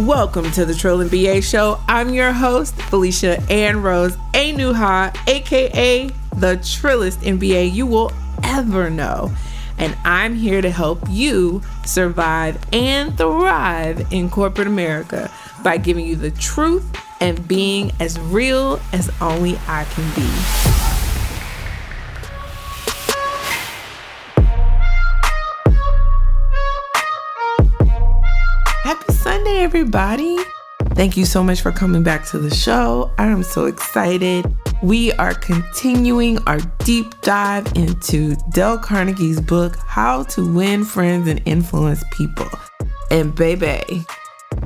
Welcome to the Trill and BA Show. I'm your host, Felicia Ann Rose Anuha, aka the Trillest MBA you will ever know. And I'm here to help you survive and thrive in corporate America by giving you the truth and being as real as only I can be. Happy Sunday, everybody. Thank you so much for coming back to the show. I am so excited. We are continuing our deep dive into Dale Carnegie's book, How to Win Friends and Influence People. And baby,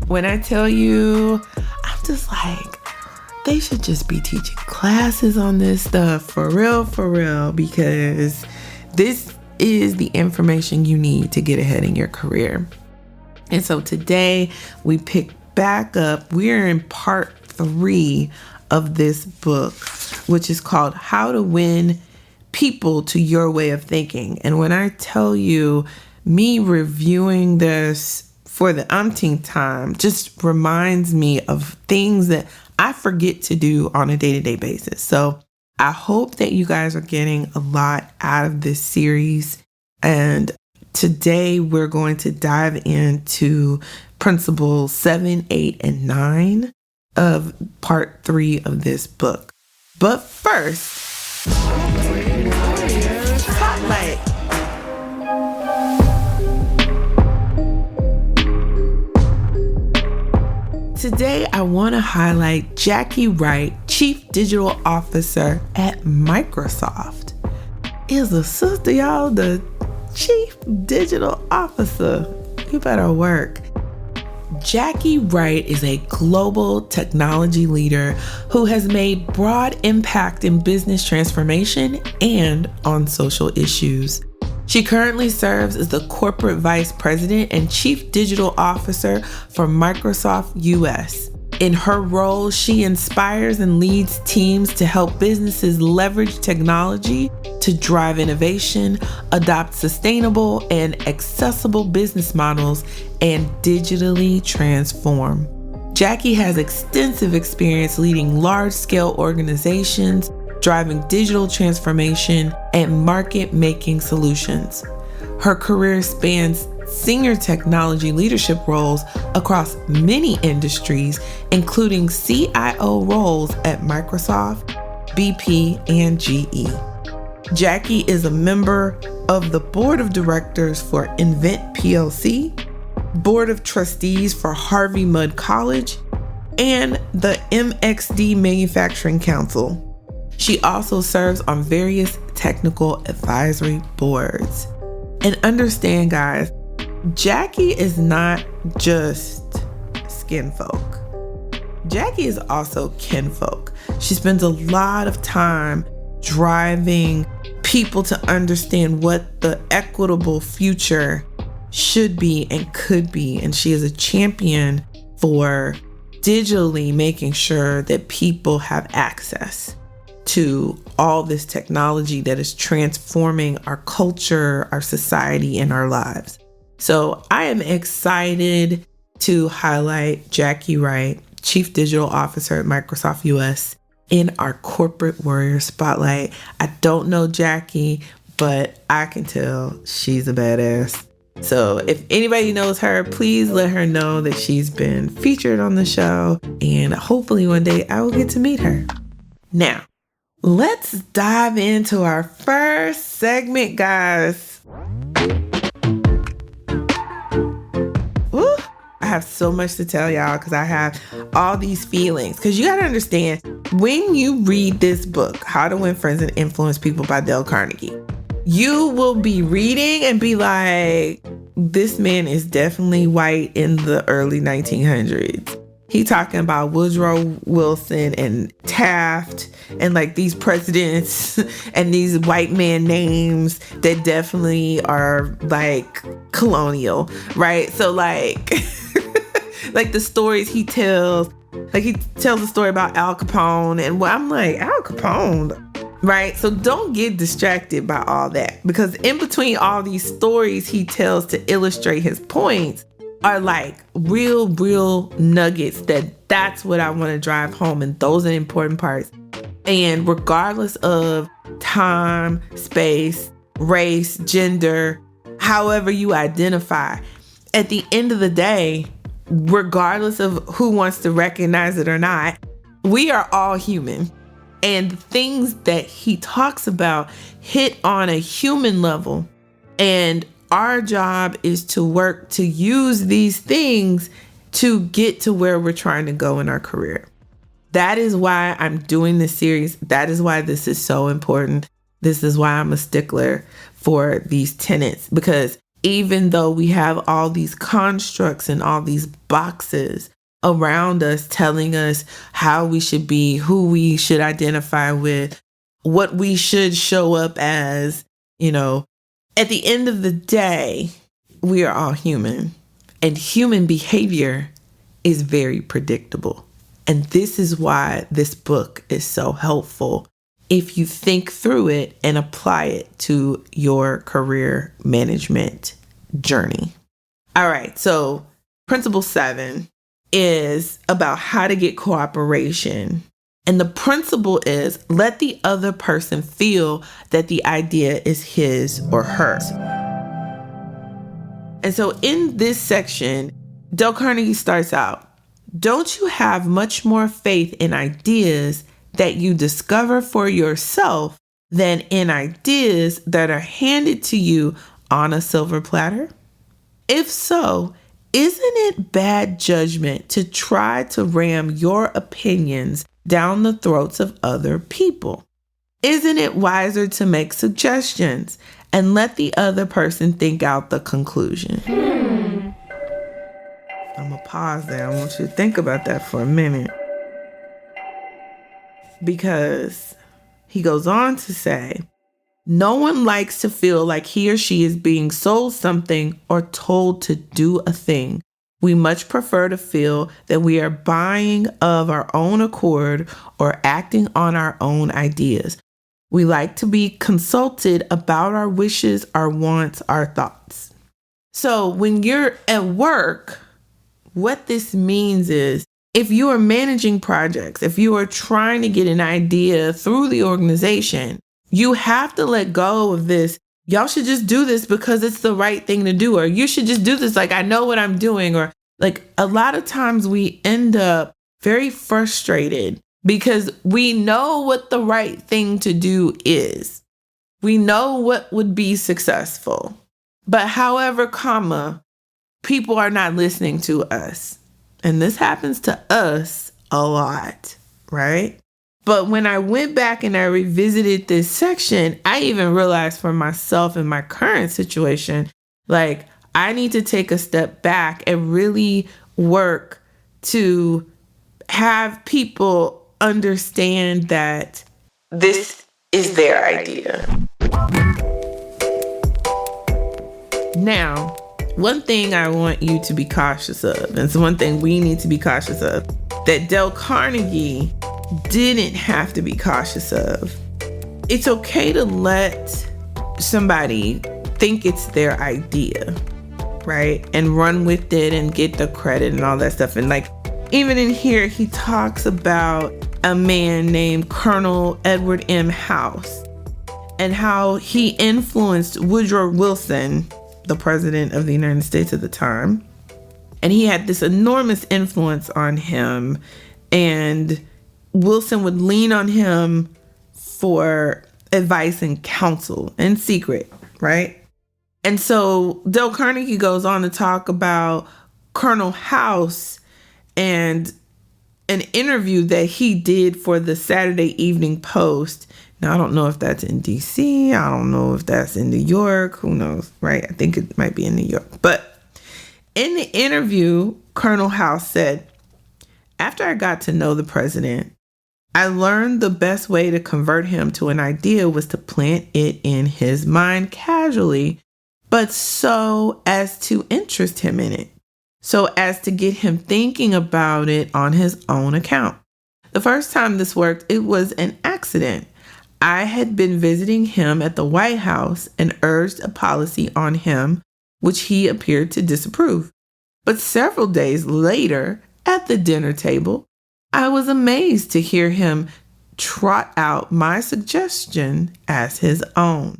when I tell you, I'm just like, they should just be teaching classes on this stuff for real, because this is the information you need to get ahead in your career. And so today we pick back up. We're in part 3 of this book, which is called How to Win People to Your Way of Thinking. And when I tell you, me reviewing this for the umpteenth time just reminds me of things that I forget to do on a day-to-day basis. So I hope that you guys are getting a lot out of this series. And today we're going to dive into principles 7, 8, and 9 of part 3 of this book. But first, spotlight. Today, I want to highlight Jacky Wright, Chief Digital Officer at Microsoft. Is a sister, y'all, the Chief Digital Officer. You better work. Jacky Wright is a global technology leader who has made broad impact in business transformation and on social issues. She currently serves as the Corporate Vice President and Chief Digital Officer for Microsoft US. In her role, she inspires and leads teams to help businesses leverage technology to drive innovation, adopt sustainable and accessible business models, and digitally transform. Jacky has extensive experience leading large-scale organizations, driving digital transformation, and market-making solutions. Her career spans senior technology leadership roles across many industries, including CIO roles at Microsoft, BP, and GE. Jacky is a member of the Board of Directors for Invent PLC, Board of Trustees for Harvey Mudd College, and the MXD Manufacturing Council. She also serves on various technical advisory boards. And understand, guys, Jacky is not just skin folk. Jacky is also kinfolk. She spends a lot of time driving people to understand what the equitable future should be and could be. And she is a champion for digitally making sure that people have access to all this technology that is transforming our culture, our society, and our lives. So I am excited to highlight Jacky Wright, Chief Digital Officer at Microsoft US, in our Corporate Warrior Spotlight. I don't know Jacky, but I can tell she's a badass. So if anybody knows her, please let her know that she's been featured on the show, and hopefully one day I will get to meet her. Now, let's dive into our first segment, guys. Woo! I have so much to tell y'all because I have all these feelings. Because you got to understand, when you read this book, How to Win Friends and Influence People by Dale Carnegie, you will be reading and be like, this man is definitely white in the early 1900s. He talking about Woodrow Wilson and Taft and like these presidents and these white man names that definitely are like colonial, right? So like, like the stories he tells, like he tells a story about Al Capone, and I'm like, Al Capone, right? So don't get distracted by all that, because in between all these stories he tells to illustrate his points, are like real nuggets that's what I want to drive home. And those are the important parts. And regardless of time, space, race, gender, however you identify, at the end of the day, regardless of who wants to recognize it or not, we are all human. And the things that he talks about hit on a human level. And our job is to work to use these things to get to where we're trying to go in our career. That is why I'm doing this series. That is why this is so important. This is why I'm a stickler for these tenets, because even though we have all these constructs and all these boxes around us telling us how we should be, who we should identify with, what we should show up as, at the end of the day, we are all human, and human behavior is very predictable. And this is why this book is so helpful if you think through it and apply it to your career management journey. All right, so principle 7 is about how to get cooperation. And the principle is let the other person feel that the idea is his or hers. And so in this section, Dale Carnegie starts out, don't you have much more faith in ideas that you discover for yourself than in ideas that are handed to you on a silver platter? If so, isn't it bad judgment to try to ram your opinions down the throats of other people? Isn't it wiser to make suggestions and let the other person think out the conclusion? I'm going to pause there. I want you to think about that for a minute. Because he goes on to say, no one likes to feel like he or she is being sold something or told to do a thing. We much prefer to feel that we are buying of our own accord or acting on our own ideas. We like to be consulted about our wishes, our wants, our thoughts. So when you're at work, what this means is if you are managing projects, if you are trying to get an idea through the organization, you have to let go of this. Y'all should just do this because it's the right thing to do. Or you should just do this like I know what I'm doing. Or like a lot of times we end up very frustrated because we know what the right thing to do is. We know what would be successful. But however, people are not listening to us. And this happens to us a lot, right? But when I went back and I revisited this section, I even realized for myself in my current situation, like I need to take a step back and really work to have people understand that this is their idea. Now, one thing I want you to be cautious of, and it's one thing we need to be cautious of, that Dale Carnegie didn't have to be cautious of. It's okay to let somebody think it's their idea, right? And run with it and get the credit and all that stuff. And like, even in here, he talks about a man named Colonel Edward M. House and how he influenced Woodrow Wilson, the president of the United States at the time. And he had this enormous influence on him. And Wilson would lean on him for advice and counsel in secret, right? And so Dale Carnegie goes on to talk about Colonel House and an interview that he did for the Saturday Evening Post. Now, I don't know if that's in DC. I don't know if that's in New York. Who knows, right? I think it might be in New York. But in the interview, Colonel House said, after I got to know the president, I learned the best way to convert him to an idea was to plant it in his mind casually, but so as to interest him in it, so as to get him thinking about it on his own account. The first time this worked, it was an accident. I had been visiting him at the White House and urged a policy on him, which he appeared to disapprove. But several days later, at the dinner table, I was amazed to hear him trot out my suggestion as his own.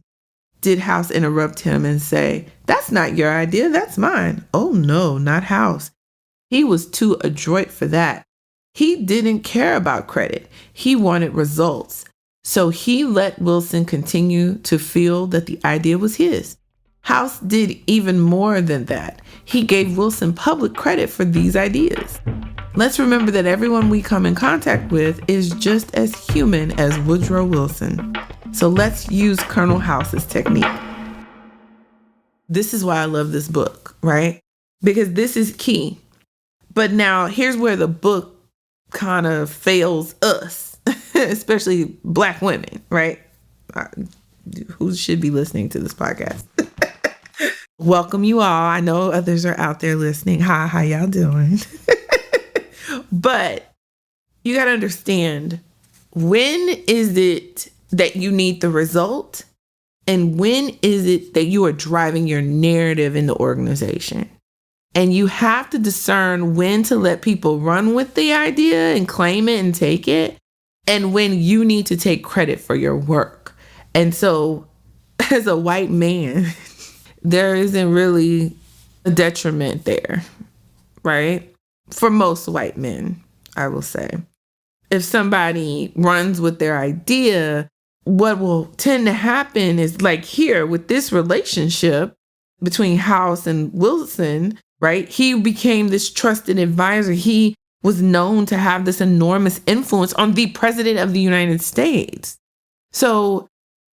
Did House interrupt him and say, "That's not your idea, that's mine"? Oh no, not House. He was too adroit for that. He didn't care about credit. He wanted results. So he let Wilson continue to feel that the idea was his. House did even more than that. He gave Wilson public credit for these ideas. Let's remember that everyone we come in contact with is just as human as Woodrow Wilson. So let's use Colonel House's technique. This is why I love this book, right? Because this is key. But now here's where the book kind of fails us, especially Black women, right? Who should be listening to this podcast? Welcome you all. I know others are out there listening. Hi, how y'all doing? But you got to understand, when is it that you need the result? And when is it that you are driving your narrative in the organization? And you have to discern when to let people run with the idea and claim it and take it, and when you need to take credit for your work. And so as a white man, there isn't really a detriment there, right? For most white men, I will say. If somebody runs with their idea, what will tend to happen is, like here with this relationship between House and Wilson, right? He became this trusted advisor. He was known to have this enormous influence on the president of the United States. So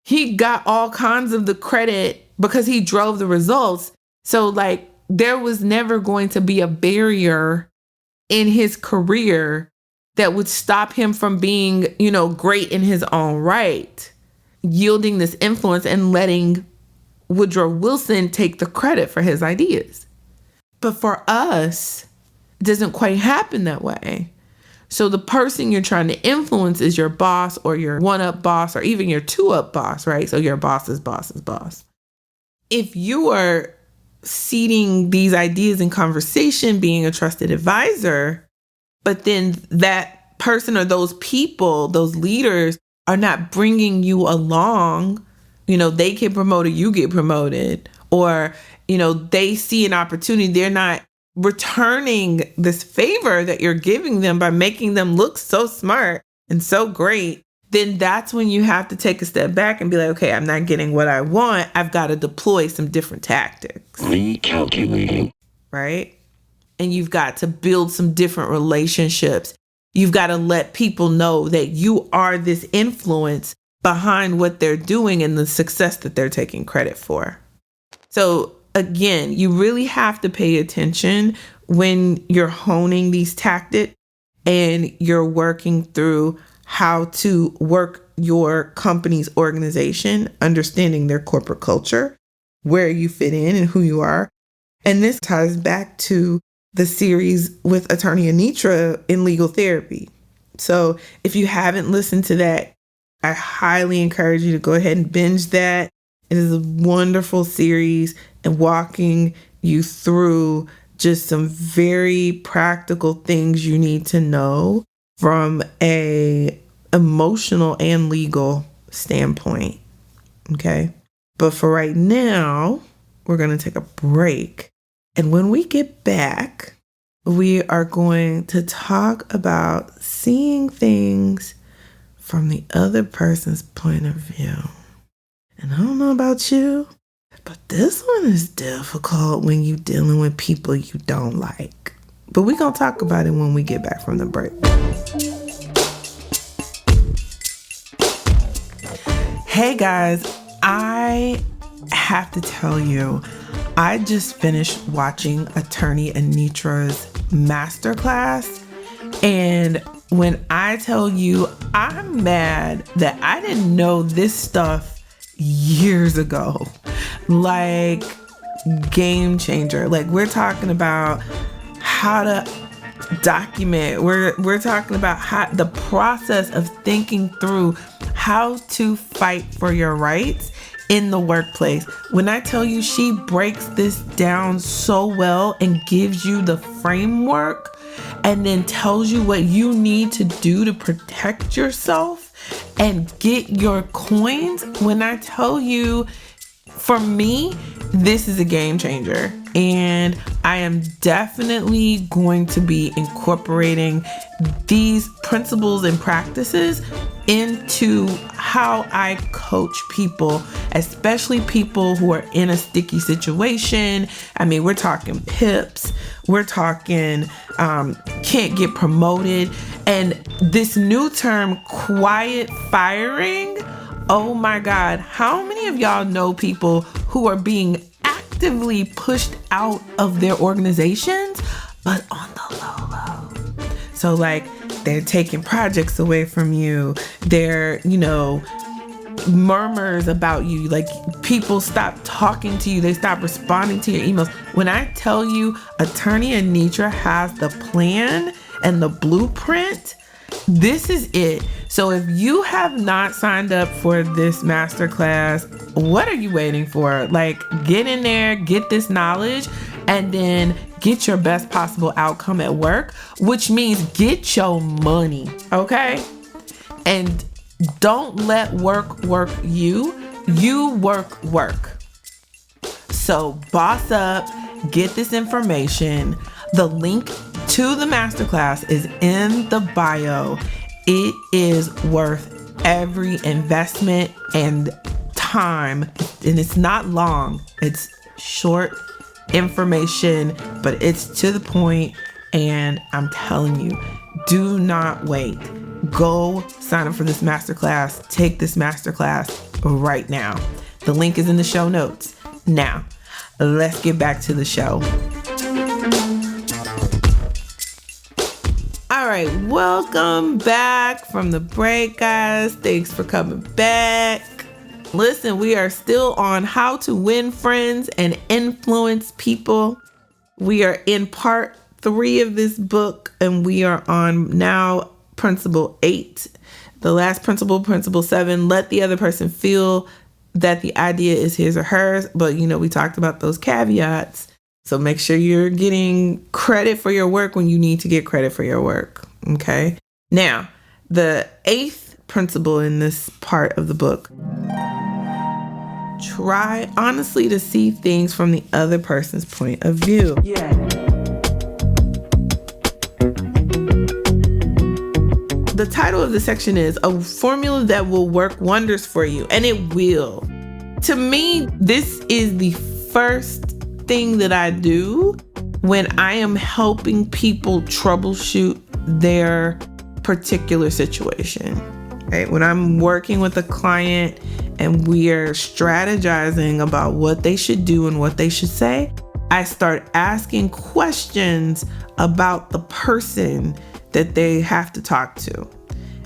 he got all kinds of the credit because he drove the results. So like there was never going to be a barrier in his career that would stop him from being, great in his own right, yielding this influence and letting Woodrow Wilson take the credit for his ideas. But for us, it doesn't quite happen that way. So the person you're trying to influence is your boss or your one-up boss or even your two-up boss, right? So your boss's boss's boss. If you are seeding these ideas in conversation, being a trusted advisor, but then that person or those people, those leaders are not bringing you along, they get promoted, you get promoted, or, they see an opportunity, they're not returning this favor that you're giving them by making them look so smart and so great, then that's when you have to take a step back and be like, okay, I'm not getting what I want. I've got to deploy some different tactics. Recalculating. Right? And you've got to build some different relationships. You've got to let people know that you are this influence behind what they're doing and the success that they're taking credit for. So again, you really have to pay attention when you're honing these tactics and you're working through how to work your company's organization, understanding their corporate culture, where you fit in and who you are. And this ties back to the series with attorney Anitra in legal therapy. So if you haven't listened to that, I highly encourage you to go ahead and binge that. It is a wonderful series and walking you through just some very practical things you need to know from a emotional and legal standpoint. Okay. But for right now, we're going to take a break. And when we get back, we are going to talk about seeing things from the other person's point of view. And I don't know about you, but this one is difficult when you're dealing with people you don't like. But we're going to talk about it when we get back from the break. Hey guys, I have to tell you, I just finished watching attorney Anitra's masterclass. And when I tell you, I'm mad that I didn't know this stuff years ago. Like, game changer. Like, we're talking about how to document. We're talking about how the process of thinking through how to fight for your rights in the workplace. When I tell you, she breaks this down so well and gives you the framework and then tells you what you need to do to protect yourself and get your coins. When I tell you, for me, this is a game changer. And I am definitely going to be incorporating these principles and practices into how I coach people, especially people who are in a sticky situation. I mean, we're talking pips, we're talking can't get promoted, and this new term, quiet firing. Oh my God, how many of y'all know people who are being actively pushed out of their organizations, but on the low? So like, they're taking projects away from you. They're, murmurs about you. Like, people stop talking to you. They stop responding to your emails. When I tell you, Attorney Anitra has the plan and the blueprint, this is it. So if you have not signed up for this masterclass, what are you waiting for? Like, get in there, get this knowledge, and then get your best possible outcome at work, which means get your money, okay? And don't let work you. You work. So boss up, get this information. The link to the masterclass is in the bio. It is worth every investment and time. And it's not long. It's short information, but it's to the point. And I'm telling you, do not wait. Go sign up for this masterclass. Take this masterclass right now. The link is in the show notes. Now, let's get back to the show. All right, welcome back from the break, guys. Thanks for coming back. Listen, we are still on how to win friends and influence people. We are in part 3 of this book, and we are on now principle 8. The last principle 7, let the other person feel that the idea is his or hers. But, we talked about those caveats. So make sure you're getting credit for your work when you need to get credit for your work. Okay. Now, the 8th principle in this part of the book, try honestly to see things from the other person's point of view. Yeah. The title of the section is A Formula That Will Work Wonders for You, and it will. To me, this is the first thing that I do when I am helping people troubleshoot their particular situation. Right? When I'm working with a client and we are strategizing about what they should do and what they should say, I start asking questions about the person that they have to talk to.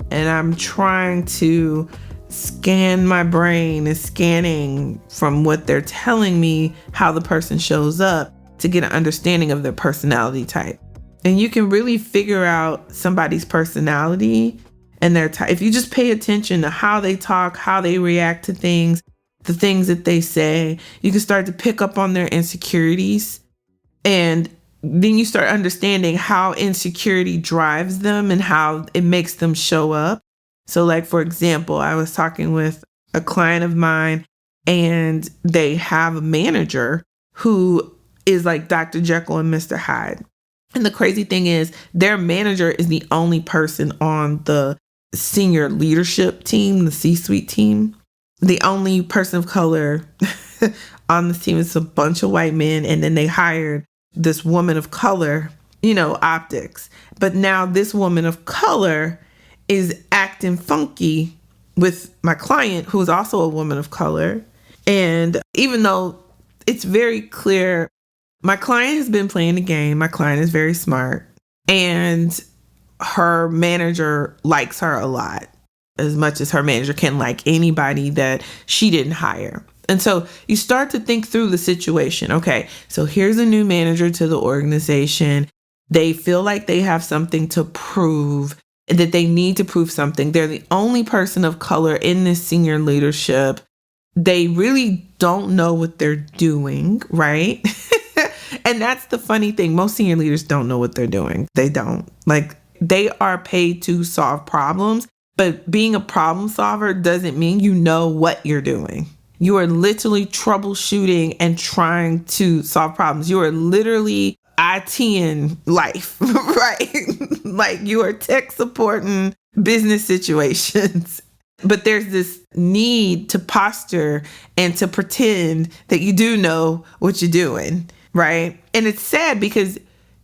And I'm trying to scan my brain, is scanning from what they're telling me, how the person shows up, to get an understanding of their personality type. And you can really figure out somebody's personality and their type if you just pay attention to how they talk, how they react to things, the things that they say. You can start to pick up on their insecurities, and then you start understanding how insecurity drives them and how it makes them show up. So like, for example, I was talking with a client of mine, and they have a manager who is like Dr. Jekyll and Mr. Hyde. And the crazy thing is, their manager is the only person on the senior leadership team, the C-suite team. The only person of color on this team is a bunch of white men. And then they hired this woman of color, optics. But now this woman of color is acting funky with my client, who is also a woman of color. And even though it's very clear, my client has been playing the game. My client is very smart, and her manager likes her a lot, as much as her manager can like anybody that she didn't hire. And so you start to think through the situation. Okay, so here's a new manager to the organization. They feel like they have something to prove, that they need to prove something. They're the only person of color in this senior leadership. They really don't know what they're doing, right? And that's the funny thing. Most senior leaders don't know what they're doing. They don't. Like, they are paid to solve problems, but being a problem solver doesn't mean you know what you're doing. You are literally troubleshooting and trying to solve problems. You are literally IT in life, right? Like, you are tech supporting business situations. But there's this need to posture and to pretend that you do know what you're doing, right? And it's sad because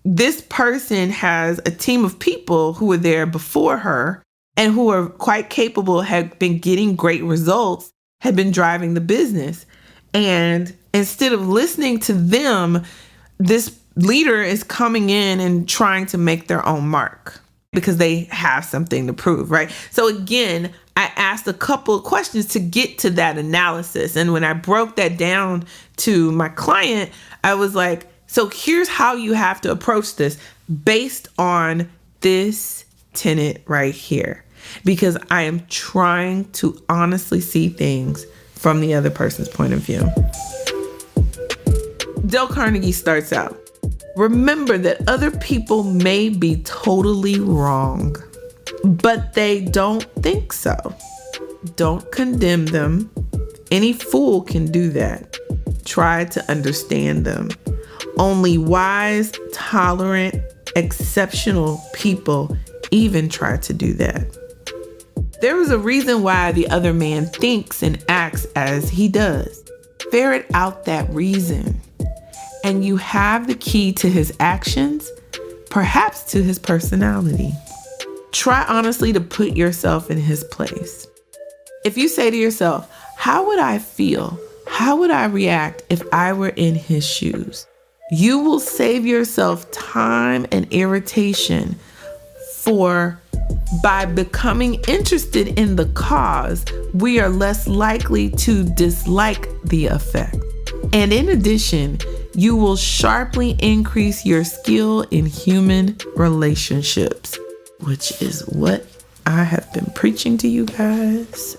this person has a team of people who were there before her and who are quite capable, had been getting great results, had been driving the business. And instead of listening to them, this leader is coming in and trying to make their own mark because they have something to prove, right? So again, I asked a couple of questions to get to that analysis. And when I broke that down to my client, I was like, so here's how you have to approach this based on this tenet right here, because I am trying to honestly see things from the other person's point of view. Dale Carnegie starts out, remember that other people may be totally wrong, but they don't think so. Don't condemn them. Any fool can do that. Try to understand them. Only wise, tolerant, exceptional people even try to do that. There is a reason why the other man thinks and acts as he does. Ferret out that reason, and you have the key to his actions, perhaps to his personality. Try honestly to put yourself in his place. If you say to yourself, how would I feel? How would I react if I were in his shoes? You will save yourself time and irritation, for by becoming interested in the cause, we are less likely to dislike the effect. And in addition, you will sharply increase your skill in human relationships, which is what I have been preaching to you guys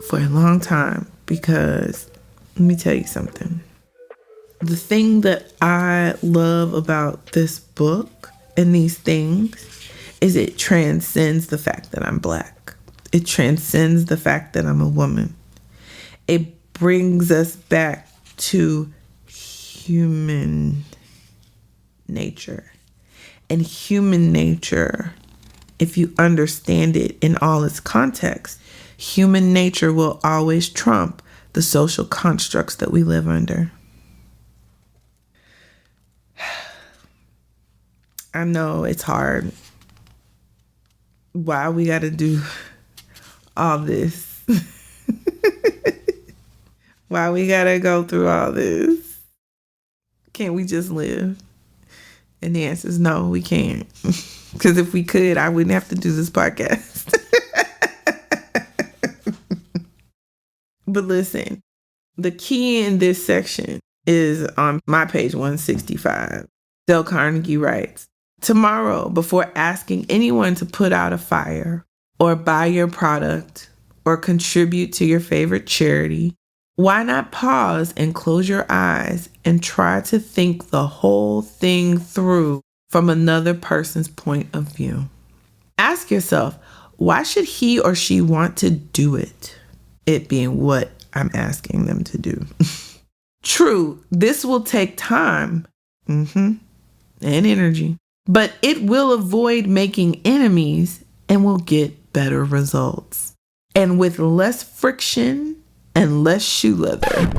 for a long time. Because let me tell you something. The thing that I love about this book and these things is it transcends the fact that I'm Black. It transcends the fact that I'm a woman. It brings us back to human nature. And human nature, if you understand it in all its context, human nature will always trump the social constructs that we live under. I know it's hard. Why we gotta do all this? Why we gotta go through all this? Can't we just live? And the answer is no, we can't. Because if we could, I wouldn't have to do this podcast. But listen, the key in this section is on my page 165. Dale Carnegie writes, tomorrow, before asking anyone to put out a fire or buy your product or contribute to your favorite charity, why not pause and close your eyes and try to think the whole thing through from another person's point of view? Ask yourself, why should he or she want to do it? It being what I'm asking them to do. True, this will take time and energy, but it will avoid making enemies and will get better results. And with less friction and less shoe leather.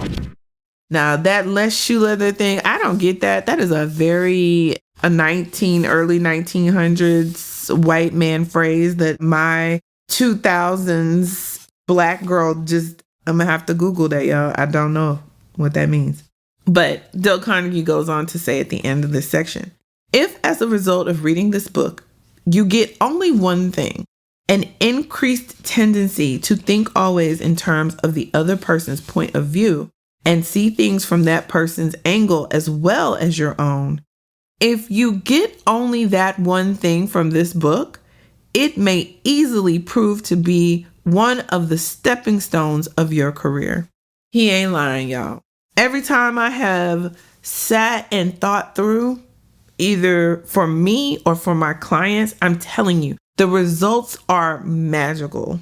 Now, that less shoe leather thing, I don't get that. That is a very early 1900s white man phrase that my 2000s Black girl just, I'm gonna have to Google that, y'all. I don't know what that means. But Dale Carnegie goes on to say at the end of this section, if as a result of reading this book, you get only one thing, an increased tendency to think always in terms of the other person's point of view and see things from that person's angle as well as your own. If you get only that one thing from this book, it may easily prove to be one of the stepping stones of your career. He ain't lying, y'all. Every time I have sat and thought through, either for me or for my clients, I'm telling you, the results are magical.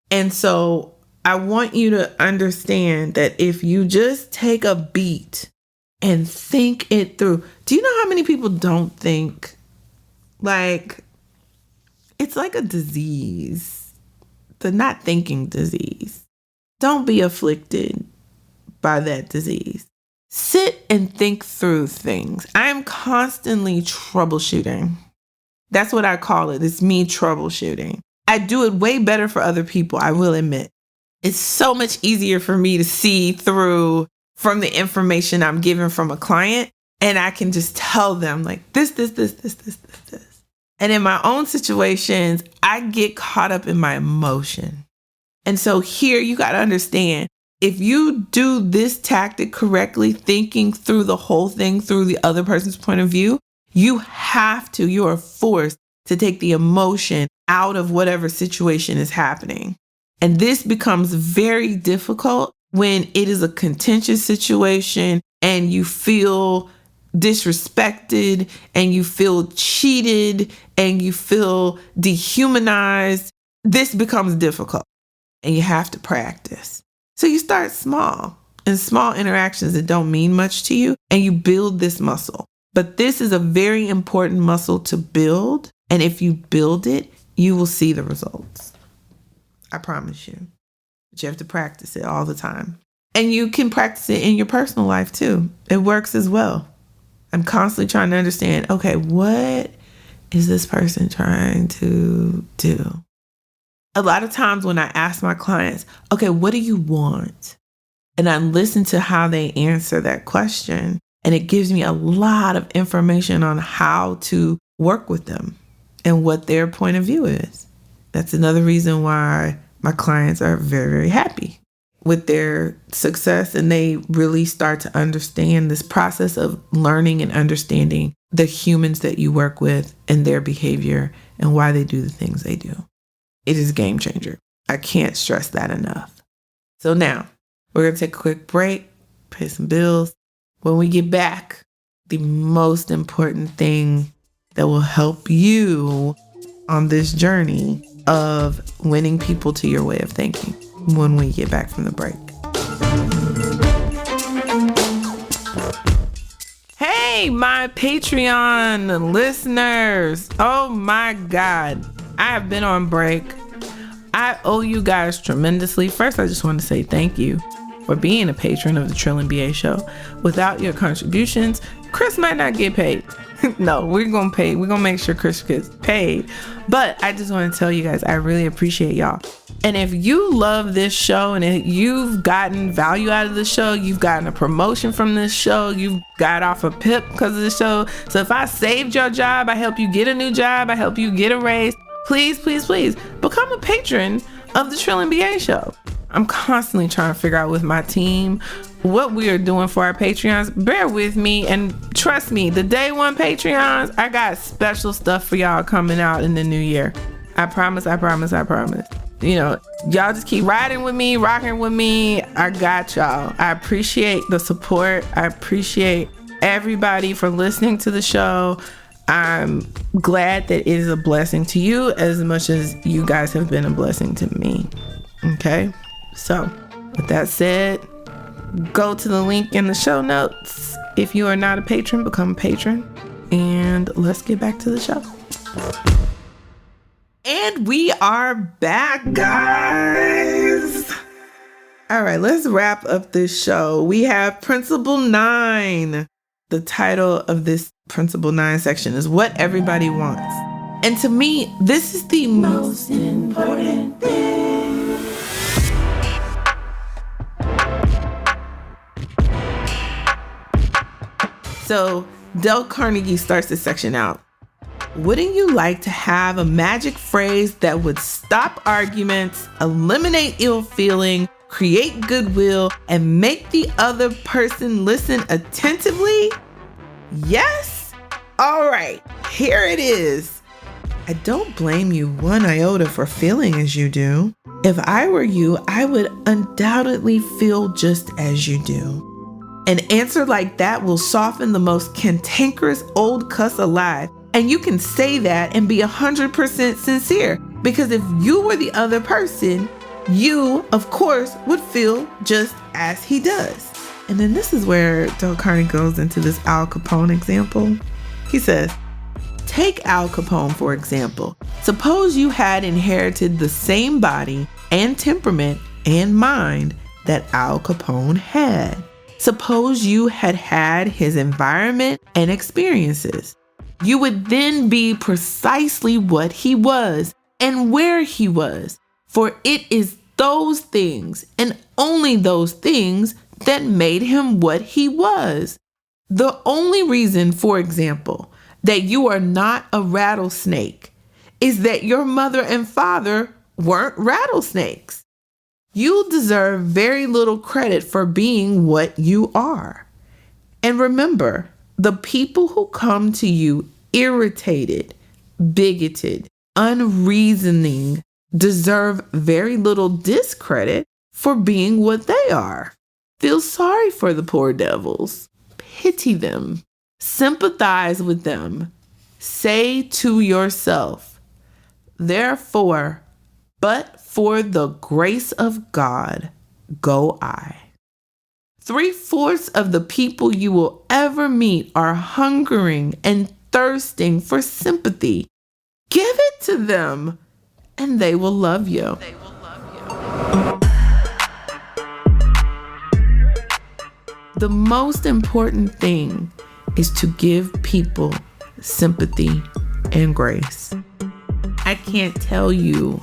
And so I want you to understand that if you just take a beat and think it through. Do you know how many people don't think? Like, it's like a disease, the not thinking disease. Don't be afflicted by that disease. Sit and think through things. I am constantly troubleshooting. That's what I call it. It's me troubleshooting. I do it way better for other people, I will admit. It's so much easier for me to see through from the information I'm given from a client, and I can just tell them like this. And in my own situations, I get caught up in my emotion. And so here you got to understand, if you do this tactic correctly, thinking through the whole thing through the other person's point of view, you are forced to take the emotion out of whatever situation is happening. And this becomes very difficult when it is a contentious situation and you feel disrespected and you feel cheated and you feel dehumanized. This becomes difficult and you have to practice. So you start small, in small interactions that don't mean much to you, and you build this muscle. But this is a very important muscle to build. And if you build it, you will see the results. I promise you. But you have to practice it all the time. And you can practice it in your personal life too. It works as well. I'm constantly trying to understand, okay, what is this person trying to do? A lot of times when I ask my clients, okay, what do you want? And I listen to how they answer that question. And it gives me a lot of information on how to work with them and what their point of view is. That's another reason why my clients are very, very happy with their success. And they really start to understand this process of learning and understanding the humans that you work with and their behavior and why they do the things they do. It is a game changer. I can't stress that enough. So now we're going to take a quick break, pay some bills. When we get back, the most important thing that will help you on this journey of winning people to your way of thinking when we get back from the break. Hey, my Patreon listeners. Oh my God. I have been on break. I owe you guys tremendously. First, I just want to say thank you for being a patron of the Trill and BA Show. Without your contributions, Chris might not get paid. No, we're going to pay. We're going to make sure Chris gets paid. But I just want to tell you guys, I really appreciate y'all. And if you love this show and if you've gotten value out of the show, you've gotten a promotion from this show, you've got off a PIP because of the show. So if I saved your job, I help you get a new job, I help you get a raise, please, please, please become a patron of the Trill and BA Show. I'm constantly trying to figure out with my team what we are doing for our Patreons. Bear with me and trust me, the day one Patreons, I got special stuff for y'all coming out in the new year. I promise. You know, y'all just keep riding with me, rocking with me. I got y'all. I appreciate the support. I appreciate everybody for listening to the show. I'm glad that it is a blessing to you as much as you guys have been a blessing to me. Okay? So, with that said, go to the link in the show notes. If you are not a patron, become a patron. And let's get back to the show. And we are back, guys. All right, let's wrap up this show. We have Principle 9. The title of this Principle 9 section is What Everybody Wants. And to me, this is the most important thing. So Dale Carnegie starts this section out. Wouldn't you like to have a magic phrase that would stop arguments, eliminate ill feeling, create goodwill, and make the other person listen attentively? Yes? All right, here it is. I don't blame you one iota for feeling as you do. If I were you, I would undoubtedly feel just as you do. An answer like that will soften the most cantankerous old cuss alive. And you can say that and be 100% sincere, because if you were the other person, you, of course, would feel just as he does. And then this is where Dale Carnegie goes into this Al Capone example. He says, take Al Capone, for example. Suppose you had inherited the same body and temperament and mind that Al Capone had. Suppose you had had his environment and experiences. You would then be precisely what he was and where he was. For it is those things and only those things that made him what he was. The only reason, for example, that you are not a rattlesnake is that your mother and father weren't rattlesnakes. You deserve very little credit for being what you are. And remember, the people who come to you irritated, bigoted, unreasoning deserve very little discredit for being what they are. Feel sorry for the poor devils. Pity them. Sympathize with them. Say to yourself, therefore, but for the grace of God, go I. 3/4 of the people you will ever meet are hungering and thirsting for sympathy. Give it to them, and they will love you. The most important thing is to give people sympathy and grace. I can't tell you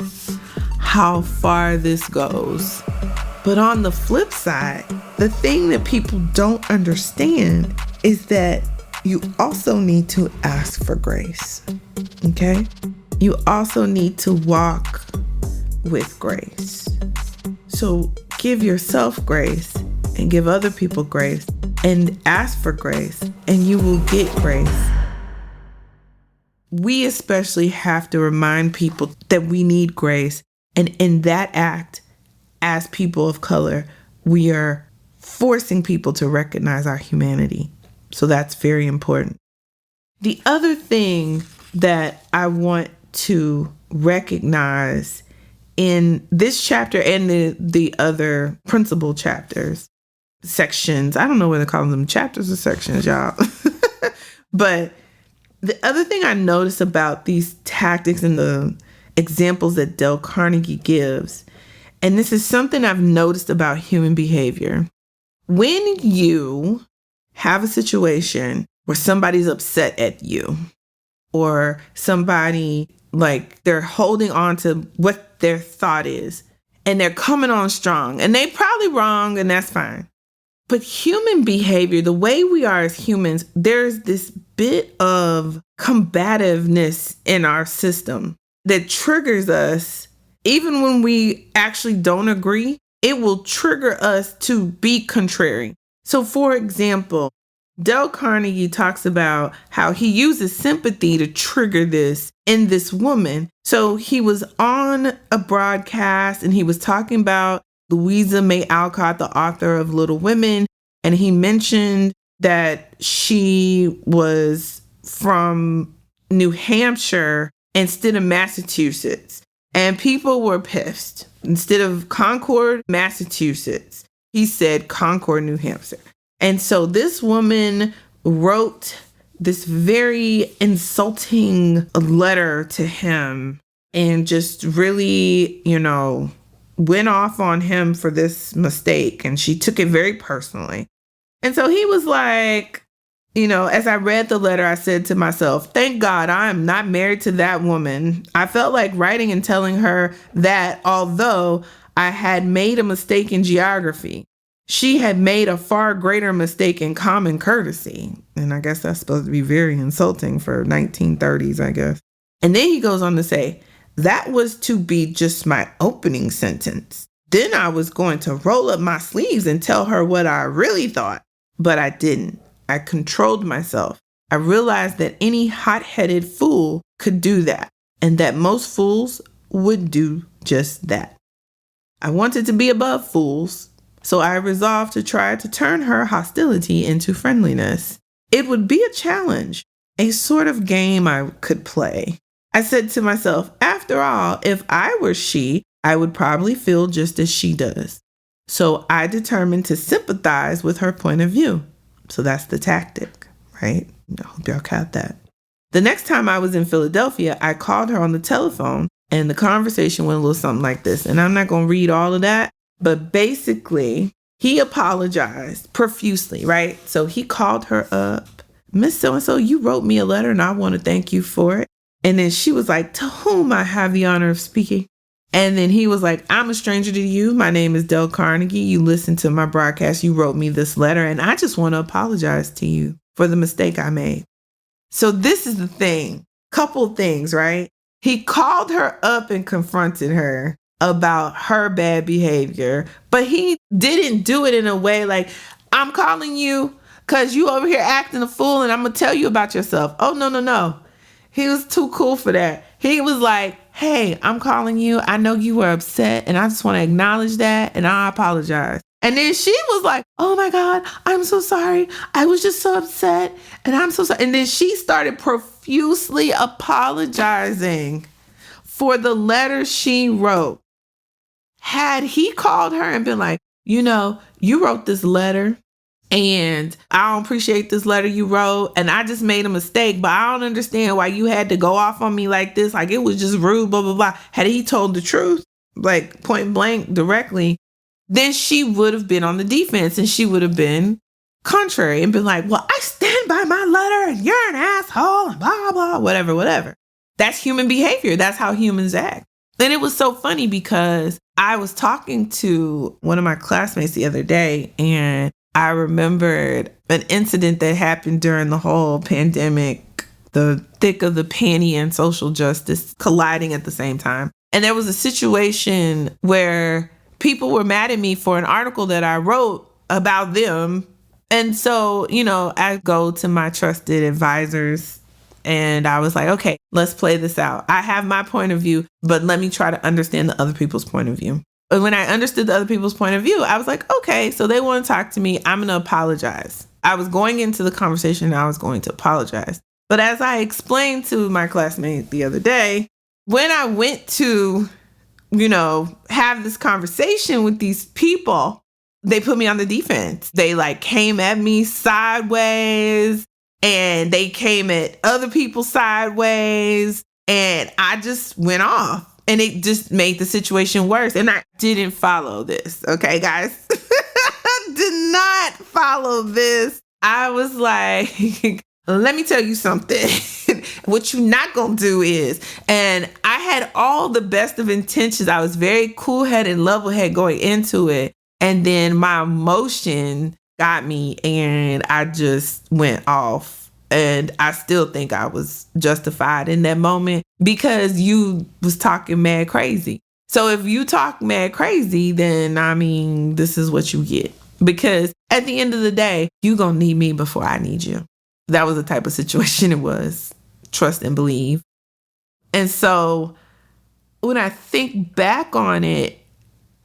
how far this goes. But on the flip side, the thing that people don't understand is that you also need to ask for grace. Okay? You also need to walk with grace. So give yourself grace and give other people grace and ask for grace, and you will get grace. We especially have to remind people that we need grace. And in that act, as people of color, we are forcing people to recognize our humanity. So that's very important. The other thing that I want to recognize in this chapter and the other principal chapters, sections, I don't know whether to call them chapters or sections, y'all. But the other thing I notice about these tactics and the examples that Dale Carnegie gives, and this is something I've noticed about human behavior. When you have a situation where somebody's upset at you, or somebody, like, they're holding on to what their thought is, and they're coming on strong, and they're probably wrong, and that's fine. But human behavior, the way we are as humans, there's this bit of combativeness in our system that triggers us. Even when we actually don't agree, it will trigger us to be contrary. So for example, Dale Carnegie talks about how he uses sympathy to trigger this in this woman. So he was on a broadcast and he was talking about Louisa May Alcott, the author of Little Women, and he mentioned that she was from New Hampshire instead of Massachusetts. And people were pissed. Instead of Concord, Massachusetts, he said Concord, New Hampshire. And so this woman wrote this very insulting letter to him and just really, went off on him for this mistake. And she took it very personally. And so he was like, as I read the letter, I said to myself, thank God I am not married to that woman. I felt like writing and telling her that although I had made a mistake in geography, she had made a far greater mistake in common courtesy. And I guess that's supposed to be very insulting for 1930s, I guess. And then he goes on to say, that was to be just my opening sentence. Then I was going to roll up my sleeves and tell her what I really thought. But I didn't. I controlled myself. I realized that any hot-headed fool could do that. and that most fools would do just that. I wanted to be above fools, so I resolved to try to turn her hostility into friendliness. It would be a challenge, a sort of game I could play. I said to myself, after all, if I were she, I would probably feel just as she does. So I determined to sympathize with her point of view. So that's the tactic, right? I hope y'all caught that. The next time I was in Philadelphia, I called her on the telephone and the conversation went a little something like this. And I'm not going to read all of that, but basically he apologized profusely, right? So he called her up. Miss So-and-so, you wrote me a letter and I want to thank you for it. And then she was like, to whom I have the honor of speaking. And then he was like, I'm a stranger to you. My name is Dale Carnegie. You listened to my broadcast. You wrote me this letter and I just want to apologize to you for the mistake I made. So this is the thing, couple things, right? He called her up and confronted her about her bad behavior, but he didn't do it in a way like, I'm calling you because you over here acting a fool and I'm going to tell you about yourself. Oh, no. He was too cool for that. He was like, hey, I'm calling you. I know you were upset and I just want to acknowledge that and I apologize. And then she was like, oh my God, I'm so sorry. I was just so upset and I'm so sorry. And then she started profusely apologizing for the letter she wrote. Had he called her and been like, you wrote this letter and I don't appreciate this letter you wrote and I just made a mistake, but I don't understand why you had to go off on me like this. Like it was just rude, blah, blah, blah. Had he told the truth, like point blank directly, then she would have been on the defense and she would have been contrary and been like, well, I stand by my letter and you're an asshole and blah, blah, whatever. That's human behavior. That's how humans act. And it was so funny because I was talking to one of my classmates the other day and I remembered an incident that happened during the whole pandemic, the thick of the panty and social justice colliding at the same time. And there was a situation where people were mad at me for an article that I wrote about them. And so, I go to my trusted advisors and I was like, okay, let's play this out. I have my point of view, but let me try to understand the other people's point of view. And when I understood the other people's point of view, I was like, okay, so they want to talk to me. I'm going to apologize. I was going into the conversation and I was going to apologize. But as I explained to my classmate the other day, when I went to have this conversation with these people, they put me on the defense. They came at me sideways and they came at other people sideways and I just went off and it just made the situation worse. And I didn't follow this. Okay, guys, did not follow this. I was like, let me tell you something. What you're not going to do is, and I had all the best of intentions. I was very cool-headed, level-headed going into it. And then my emotion got me and I just went off. And I still think I was justified in that moment because you was talking mad crazy. So if you talk mad crazy, then this is what you get. Because at the end of the day, you going to need me before I need you. That was the type of situation it was. Trust and believe. And so when I think back on it,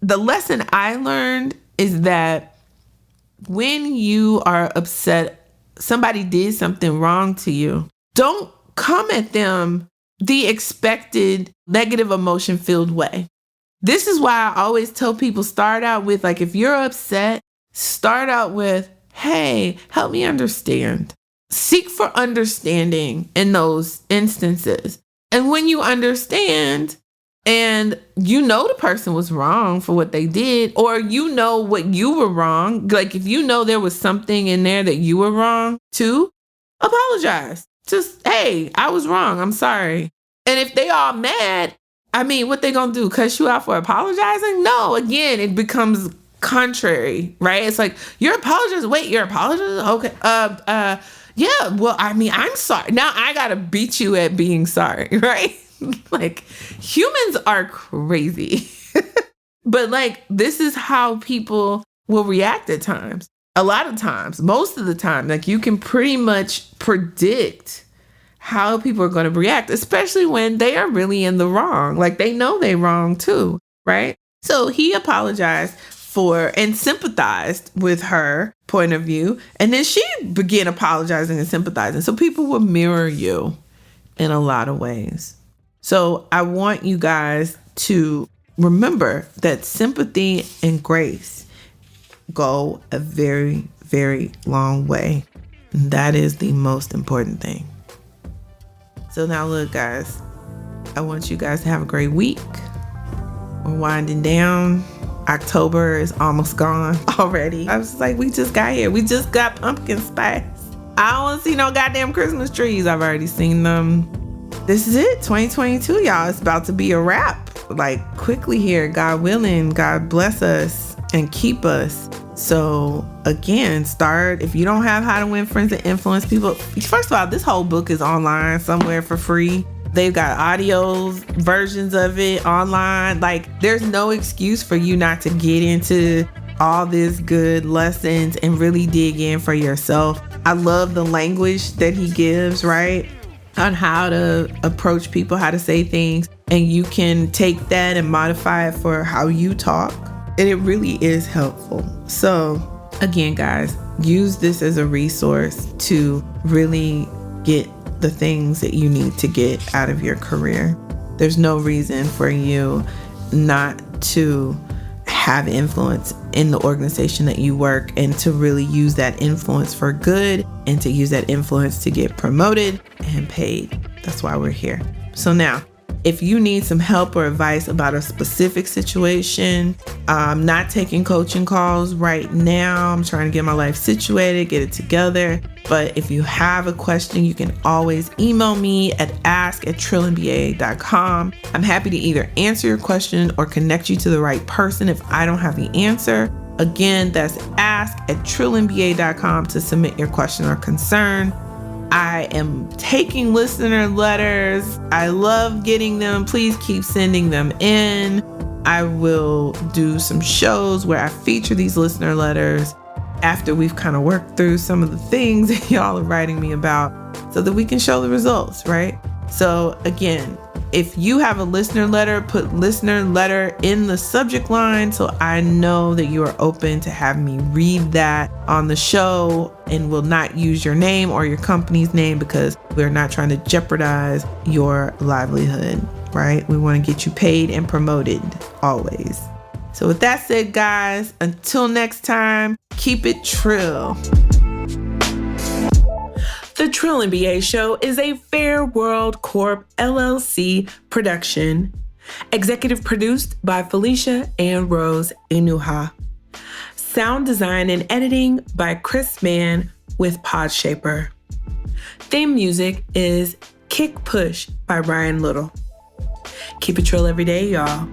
the lesson I learned is that when you are upset, somebody did something wrong to you, don't come at them the expected negative emotion filled way. This is why I always tell people start out with, if you're upset, start out with, hey, help me understand. Seek for understanding in those instances. And when you understand and the person was wrong for what they did, or what you were wrong, if there was something in there that you were wrong too, apologize. Just, hey, I was wrong. I'm sorry. And if they all mad, what they gonna do? Cuss you out for apologizing? No, again, it becomes contrary, right? It's like, you're apologizing. Wait, you're apologizing? Okay. Yeah, well, I'm sorry. Now I got to beat you at being sorry, right? Humans are crazy. But this is how people will react at times. A lot of times, most of the time, you can pretty much predict how people are going to react, especially when they are really in the wrong. Like, they know they're wrong too, right? So he apologized for and sympathized with her point of view. And then she began apologizing and sympathizing. So people will mirror you in a lot of ways. So I want you guys to remember that sympathy and grace go a very, very long way. And that is the most important thing. So now look, guys, I want you guys to have a great week. We're winding down. October is almost gone already. I was like, we just got here. We just got pumpkin spice. I don't want to see no goddamn Christmas trees. I've already seen them. This is it, 2022, y'all. It's about to be a wrap. Like, quickly here, God willing, God bless us and keep us. So again, start, if you don't have How to Win Friends and Influence People, first of all, this whole book is online somewhere for free. They've got audio versions of it online. Like, there's no excuse for you not to get into all this good lessons and really dig in for yourself. I love the language that he gives, right? On how to approach people, how to say things. And you can take that and modify it for how you talk. And it really is helpful. So again, guys, use this as a resource to really get the things that you need to get out of your career. There's no reason for you not to have influence in the organization that you work, and to really use that influence for good, and to use that influence to get promoted and paid. That's why we're here. So now, if you need some help or advice about a specific situation, I'm not taking coaching calls right now. I'm trying to get my life situated, get it together. But if you have a question, you can always email me at ask@trillandba.com. I'm happy to either answer your question or connect you to the right person if I don't have the answer. Again, that's ask@trillandba.com to submit your question or concern. I am taking listener letters. I love getting them. Please keep sending them in. I will do some shows where I feature these listener letters after we've kind of worked through some of the things that y'all are writing me about, so that we can show the results, right? So again, if you have a listener letter, put listener letter in the subject line so I know that you are open to have me read that on the show, and will not use your name or your company's name, because we're not trying to jeopardize your livelihood, right? We want to get you paid and promoted always. So with that said, guys, until next time, keep it trill. The Trill MBA Show is a Fair World Corp LLC production. Executive produced by Felicia and Rose Inuha. Sound design and editing by Chris Mann with Podshaper. Theme music is Kick Push by Ryan Little. Keep it trill every day, y'all.